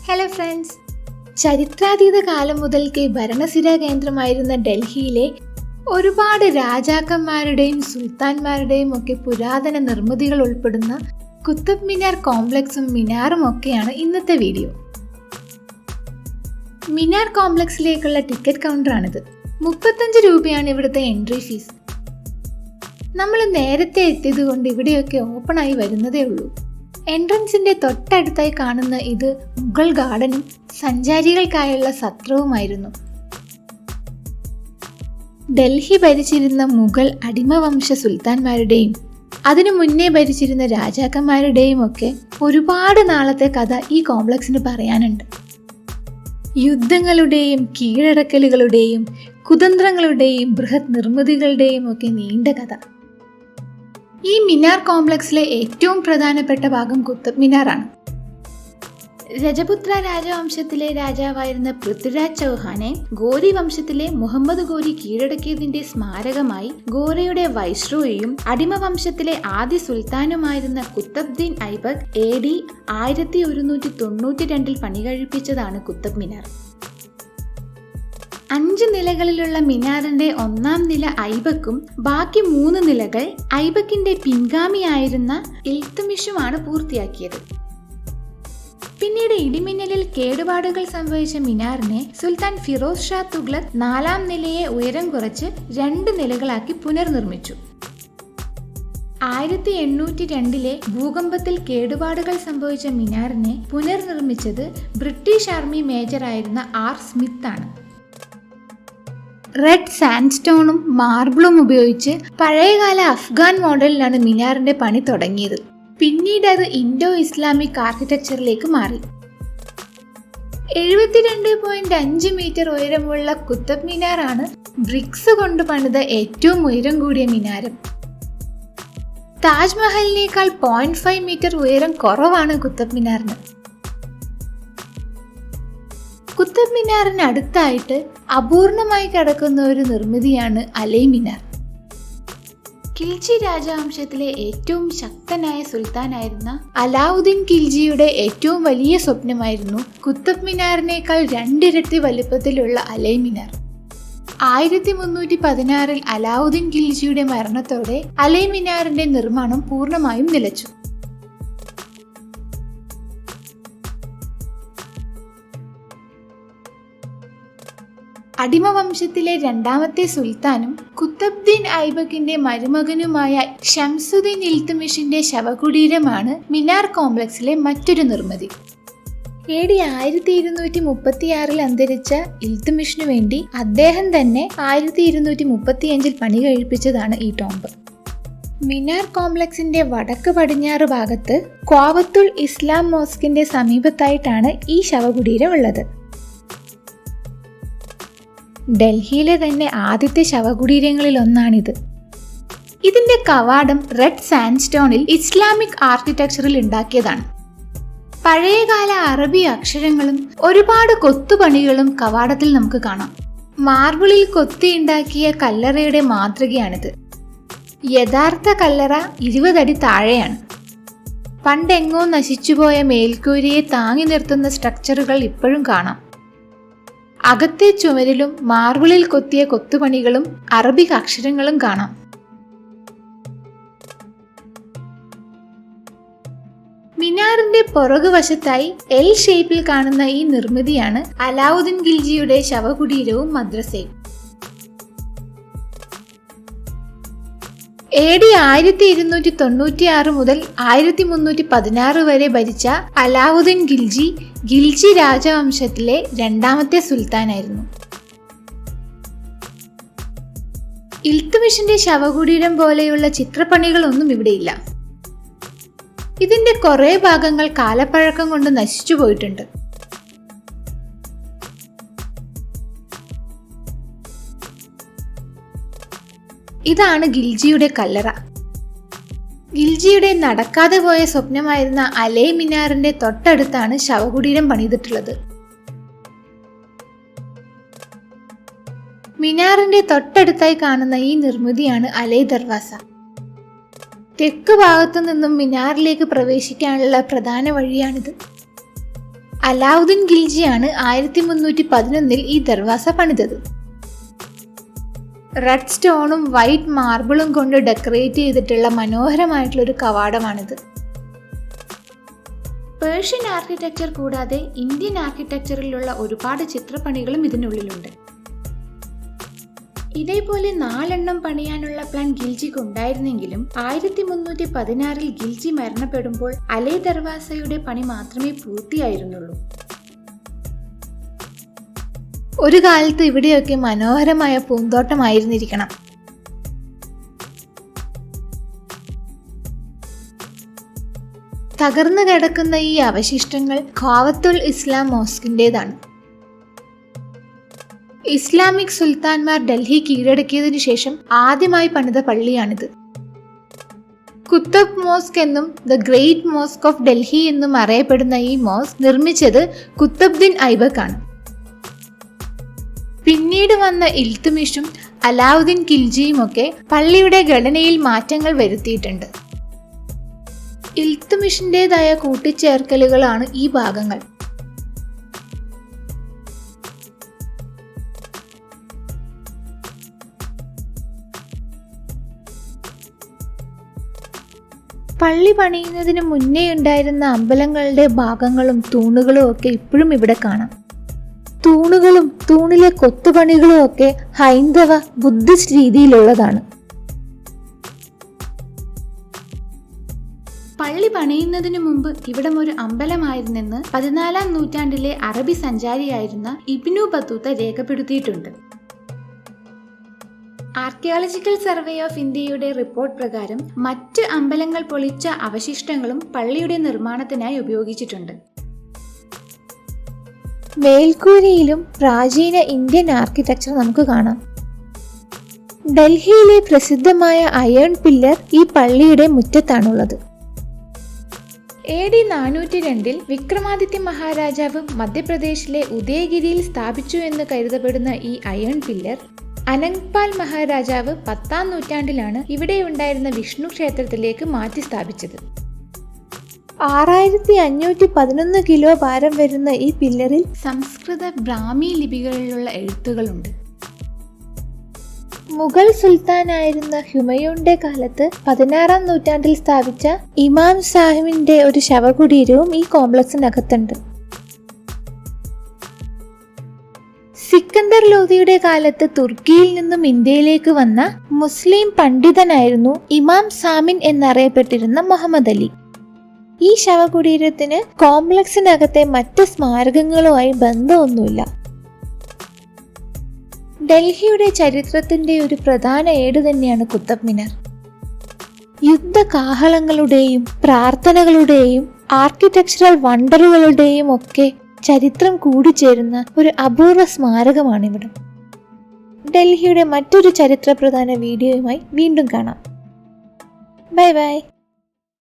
Hello friends, ചരിത്രാതീത കാലം മുതൽക്കേ ഭരണസിരാ കേന്ദ്രമായിരുന്ന ഡൽഹിയിലെ ഒരുപാട് രാജാക്കന്മാരുടെയും സുൽത്താൻമാരുടെയും ഒക്കെ പുരാതന നിർമ്മിതികൾ ഉൾപ്പെടുന്ന കുത്തബ് മിനാർ കോംപ്ലക്സും മിനാറും ഒക്കെയാണ് ഇന്നത്തെ വീഡിയോ. മിനാർ കോംപ്ലക്സിലേക്കുള്ള ടിക്കറ്റ് കൗണ്ടറാണിത്. 35 രൂപയാണ് ഇവിടുത്തെ എൻട്രി ഫീസ്. നമ്മൾ നേരത്തെ എത്തിയത് കൊണ്ട് ഇവിടെയൊക്കെ ഓപ്പണായി വരുന്നതേ ഉള്ളൂ. എൻട്രൻസിന്റെ തൊട്ടടുത്തായി കാണുന്ന ഇത് മുഗൾ ഗാർഡനും സഞ്ചാരികൾക്കായുള്ള സത്രവുമായിരുന്നു. ഡൽഹി ഭരിച്ചിരുന്ന മുഗൾ അടിമവംശ സുൽത്താൻമാരുടെയും അതിനു മുന്നേ ഭരിച്ചിരുന്ന രാജാക്കന്മാരുടെയും ഒക്കെ ഒരുപാട് നാളത്തെ കഥ ഈ കോംപ്ലക്സിന് പറയാനുണ്ട്. യുദ്ധങ്ങളുടെയും കീഴടക്കലുകളുടെയും കുതന്ത്രങ്ങളുടെയും ബൃഹത് നിർമ്മിതികളുടെയും ഒക്കെ നീണ്ട കഥ. ഈ മിനാർ കോംപ്ലക്സിലെ ഏറ്റവും പ്രധാനപ്പെട്ട ഭാഗം കുത്തബ് മിനാറാണ്. രജപുത്ര രാജവംശത്തിലെ രാജാവായിരുന്ന പൃഥ്വിരാജ് ചൗഹാനെ ഗോരി വംശത്തിലെ മുഹമ്മദ് ഗോരി കീഴടക്കിയതിന്റെ സ്മാരകമായി ഗോരയുടെ വൈസ്രോയിയും അടിമവംശത്തിലെ ആദ്യ സുൽത്താനുമായിരുന്ന കുത്തബ്ദീൻ ഐബക് AD 1192 പണി കഴിപ്പിച്ചതാണ് കുത്തബ് മിനാർ. 5 നിലകളിലുള്ള മിനാറിന്റെ 1-ാം നില ഐബക്കും ബാക്കി 3 നിലകൾ ഐബക്കിന്റെ പിൻഗാമിയായിരുന്ന ഇൽത്തുമിഷുമാണ് പൂർത്തിയാക്കിയത്. പിന്നീട് ഇടിമിന്നലിൽ കേടുപാടുകൾ സംഭവിച്ച മിനാറിനെ സുൽത്താൻ ഫിറോസ് ഷാ തുഗ്ലക് 4-ാം നിലയെ ഉയരം കുറച്ച് 2 നിലകളാക്കി പുനർനിർമ്മിച്ചു. 1802 ഭൂകമ്പത്തിൽ കേടുപാടുകൾ സംഭവിച്ച മിനാറിനെ പുനർനിർമ്മിച്ചത് ബ്രിട്ടീഷ് ആർമി മേജറായിരുന്ന R. സ്മിത്ത് ആണ്. റെഡ് സാൻഡ്സ്റ്റോണും മാർബിളും ഉപയോഗിച്ച് പഴയകാല അഫ്ഗാൻ മോഡലിലാണ് മിനാറിന്റെ പണി തുടങ്ങിയത്. പിന്നീട് അത് ഇൻഡോ ഇസ്ലാമിക് ആർക്കിടെക്ചറിലേക്ക് മാറി. 72.5 മീറ്റർ ഉയരമുള്ള കുത്തബ് മിനാറാണ് ബ്രിക്സ് കൊണ്ട് പണിത ഏറ്റവും ഉയരം കൂടിയ മിനാരം. താജ്മഹലിനേക്കാൾ 0.5 മീറ്റർ ഉയരം കുറവാണ് കുത്തബ് മിനാറിന്. കുത്തബ് മിനാറിന് അടുത്തായിട്ട് അപൂർണമായി കിടക്കുന്ന ഒരു നിർമ്മിതിയാണ് അലൈ മിനാർ. ഖിൽജി രാജവംശത്തിലെ ഏറ്റവും ശക്തനായ സുൽത്താനായിരുന്ന അലാവുദ്ദീൻ ഖിൽജിയുടെ ഏറ്റവും വലിയ സ്വപ്നമായിരുന്നു കുത്തബ് മിനാറിനേക്കാൾ 2 ഇരട്ടി വലുപ്പത്തിലുള്ള അലൈ മിനാർ. 1316 അലാവുദ്ദീൻ ഖിൽജിയുടെ മരണത്തോടെ അലൈ മിനാറിന്റെ നിർമ്മാണം പൂർണ്ണമായും നിലച്ചു. അടിമവംശത്തിലെ 2-ാമത്തെ സുൽത്താനും കുത്തബ്ദീൻ ഐബക്കിന്റെ മരുമകനുമായ ഷംസുദ്ദീൻ ഇൽത്തുമിഷിന്റെ ശവകുടീരമാണ് മിനാർ കോംപ്ലക്സിലെ മറ്റൊരു നിർമ്മിതി. AD 1236 അന്തരിച്ച ഇൽത്തുമിഷിനു വേണ്ടി അദ്ദേഹം തന്നെ 1235 പണി കഴിപ്പിച്ചതാണ് ഈ ടോംബ്. മിനാർ കോംപ്ലക്സിന്റെ വടക്ക് പടിഞ്ഞാറ് ഭാഗത്ത് ക്വാവത്തുൽ ഇസ്ലാം മോസ്കിന്റെ സമീപത്തായിട്ടാണ് ഈ ശവകുടീരം ഉള്ളത്. ഡൽഹിയിലെ തന്നെ ആദ്യത്തെ ശവകുടീരങ്ങളിൽ ഒന്നാണിത്. ഇതിന്റെ കവാടം റെഡ് സാൻഡ്സ്റ്റോണിൽ ഇസ്ലാമിക് ആർക്കിടെക്ചറിൽ ഉണ്ടാക്കിയതാണ്. പഴയകാല അറബി അക്ഷരങ്ങളും ഒരുപാട് കൊത്തുപണികളും കവാടത്തിൽ നമുക്ക് കാണാം. മാർബിളിൽ കൊത്തിയുണ്ടാക്കിയ കല്ലറയുടെ മാതൃകയാണിത്. യഥാർത്ഥ കല്ലറ 20 അടി താഴെയാണ്. പണ്ടെങ്ങോ നശിച്ചുപോയ മേൽക്കൂരയെ താങ്ങി നിർത്തുന്ന സ്ട്രക്ചറുകൾ ഇപ്പോഴും കാണാം. അകത്തെ ചുമരിലും മാർബിളിൽ കൊത്തിയ കൊത്തുപണികളും അറബിക് അക്ഷരങ്ങളും കാണാം. മിനാറിന്റെ പുറകുവശത്തായി L ഷേപ്പിൽ കാണുന്ന ഈ നിർമ്മിതിയാണ് അലാവുദ്ദീൻ ഖിൽജിയുടെ ശവകുടീരവും മദ്രസയും. AD 1296 മുതൽ 1316 വരെ ഭരിച്ച അലാവുദ്ദീൻ ഖിൽജി ഖിൽജി രാജവംശത്തിലെ 2-ാമത്തെ സുൽത്താനായിരുന്നു. ഇൽത്തുമിഷിന്റെ ശവകുടീരം പോലെയുള്ള ചിത്രപ്പണികളൊന്നും ഇവിടെയില്ല. ഇതിന്റെ കുറെ ഭാഗങ്ങൾ കാലപ്പഴക്കം കൊണ്ട് നശിച്ചു പോയിട്ടുണ്ട്. ഇതാണ് ഖിൽജിയുടെ കല്ലറ. ഖിൽജിയുടെ നടക്കാതെ പോയ സ്വപ്നമായിരുന്ന അലൈ മിനാറിന്റെ തൊട്ടടുത്താണ് ശവകുടീരം പണിതിട്ടുള്ളത്. മിനാറിന്റെ തൊട്ടടുത്തായി കാണുന്ന ഈ നിർമ്മിതിയാണ് അലൈ ദർവാസ. തെക്ക് ഭാഗത്തു നിന്നും മിനാറിലേക്ക് പ്രവേശിക്കാനുള്ള പ്രധാന വഴിയാണിത്. അലാവുദ്ദീൻ ഖിൽജിയാണ് 1311 ഈ ദർവാസ പണിതത്. റെഡ് സ്റ്റോണും വൈറ്റ് മാർബിളും കൊണ്ട് ഡെക്കറേറ്റ് ചെയ്തിട്ടുള്ള മനോഹരമായിട്ടുള്ള ഒരു കവാടമാണിത്. പേർഷ്യൻ ആർക്കിടെക്ചർ കൂടാതെ ഇന്ത്യൻ ആർക്കിടെക്ചറിലുള്ള ഒരുപാട് ചിത്രപ്പണികളും ഇതിനുള്ളിലുണ്ട്. ഇതേപോലെ 4 പണിയാനുള്ള പ്ലാൻ ഖിൽജിക്ക് ഉണ്ടായിരുന്നെങ്കിലും 1316 ഖിൽജി മരണപ്പെടുമ്പോൾ അലൈ ദർവാസയുടെ പണി മാത്രമേ പൂർത്തിയായിരുന്നുള്ളൂ. ഒരു കാലത്ത് ഇവിടെയൊക്കെ മനോഹരമായ പൂന്തോട്ടമായിരുന്നിരിക്കണം. തകർന്നു കിടക്കുന്ന ഈ അവശിഷ്ടങ്ങൾ ഖാവത്തുൽ ഇസ്ലാം മോസ്കിൻ്റെതാണ്. ഇസ്ലാമിക് സുൽത്താൻമാർ ഡൽഹി കീഴടക്കിയതിനു ശേഷം ആദ്യമായി പണിത പള്ളിയാണിത്. കുത്തബ് മോസ്ക് എന്നും the great mosque of Delhi എന്നും അറിയപ്പെടുന്ന ഈ മോസ്ക് നിർമ്മിച്ചത് കുത്തബ്ദീൻ ഐബക് ആണ്. പിന്നീട് വന്ന ഇൽത്തുമിഷും അലാവുദ്ദീൻ ഖിൽജിയുമൊക്കെ പള്ളിയുടെ ഘടനയിൽ മാറ്റങ്ങൾ വരുത്തിയിട്ടുണ്ട്. ഇൽത്തുമിഷിൻ്റെതായ കൂട്ടിച്ചേർക്കലുകളാണ് ഈ ഭാഗങ്ങൾ. പള്ളി പണിയുന്നതിന് മുന്നേ ഉണ്ടായിരുന്ന അമ്പലങ്ങളുടെ ഭാഗങ്ങളും തൂണുകളും ഒക്കെ ഇപ്പോഴും ഇവിടെ കാണാം. തൂണുകളും തൂണിലെ കൊത്തുപണികളും ഒക്കെ ഹൈന്ദവ ബുദ്ധിസ്റ്റ് രീതിയിലുള്ളതാണ്. പള്ളി പണിയുന്നതിനു മുമ്പ് ഇവിടം ഒരു അമ്പലമായിരുന്നെന്ന് 14-ാം നൂറ്റാണ്ടിലെ അറബി സഞ്ചാരിയായിരുന്ന ഇബ്നു ബത്തൂത്ത രേഖപ്പെടുത്തിയിട്ടുണ്ട്. ആർക്കിയോളജിക്കൽ സർവേ ഓഫ് ഇന്ത്യയുടെ റിപ്പോർട്ട് പ്രകാരം മറ്റ് അമ്പലങ്ങൾ പൊളിച്ച അവശിഷ്ടങ്ങളും പള്ളിയുടെ നിർമ്മാണത്തിനായി ഉപയോഗിച്ചിട്ടുണ്ട്. മേൽക്കൂരയിലും പ്രാചീന ഇന്ത്യൻ ആർക്കിടെക്ചർ നമുക്ക് കാണാം. ഡൽഹിയിലെ പ്രസിദ്ധമായ അയേൺ പില്ലർ ഈ പള്ളിയുടെ മുറ്റത്താണുള്ളത്. AD 402 വിക്രമാദിത്യ മഹാരാജാവ് മധ്യപ്രദേശിലെ ഉദയഗിരിയിൽ സ്ഥാപിച്ചു എന്ന് കരുതപ്പെടുന്ന ഈ അയേൺ പില്ലർ അനങ്പാൽ മഹാരാജാവ് 10-ാം നൂറ്റാണ്ടിലാണ് ഇവിടെ ഉണ്ടായിരുന്ന വിഷ്ണു ക്ഷേത്രത്തിലേക്ക് മാറ്റി സ്ഥാപിച്ചത്. 6511 കിലോ ഭാരം വരുന്ന ഈ പില്ലറിൽ സംസ്കൃത ബ്രാഹ്മി ലിപികളിലുള്ള എഴുത്തുകളുണ്ട്. മുഗൾ സുൽത്താനായിരുന്ന ഹുമയൂണിന്റെ കാലത്ത് 16-ാം നൂറ്റാണ്ടിൽ സ്ഥാപിച്ച ഇമാം സാഹിബിന്റെ ഒരു ശവകുടീരവും ഈ കോംപ്ലക്സിനകത്തുണ്ട്. സിക്കന്ദർ ലോധിയുടെ കാലത്ത് തുർക്കിയിൽ നിന്നും ഇന്ത്യയിലേക്ക് വന്ന മുസ്ലിം പണ്ഡിതനായിരുന്നു ഇമാം സാമിൻ എന്നറിയപ്പെട്ടിരുന്ന മുഹമ്മദ് അലി. ഈ ശവകുടീരത്തിന് കോംപ്ലക്സിനകത്തെ മറ്റ് സ്മാരകങ്ങളുമായി ബന്ധമൊന്നുമില്ല. ഡൽഹിയുടെ ചരിത്രത്തിന്റെ ഒരു പ്രധാന ഏട് തന്നെയാണ് കുത്തബ് മിനാർ. യുദ്ധകാഹളങ്ങളുടെയും പ്രാർത്ഥനകളുടെയും ആർക്കിടെക്ചറൽ വണ്ടറുകളുടെയും ഒക്കെ ചരിത്രം കൂടിച്ചേരുന്ന ഒരു അപൂർവ സ്മാരകമാണിവിടം. ഡൽഹിയുടെ മറ്റൊരു ചരിത്ര പ്രധാന വീഡിയോയുമായി വീണ്ടും കാണാം. Bye bye.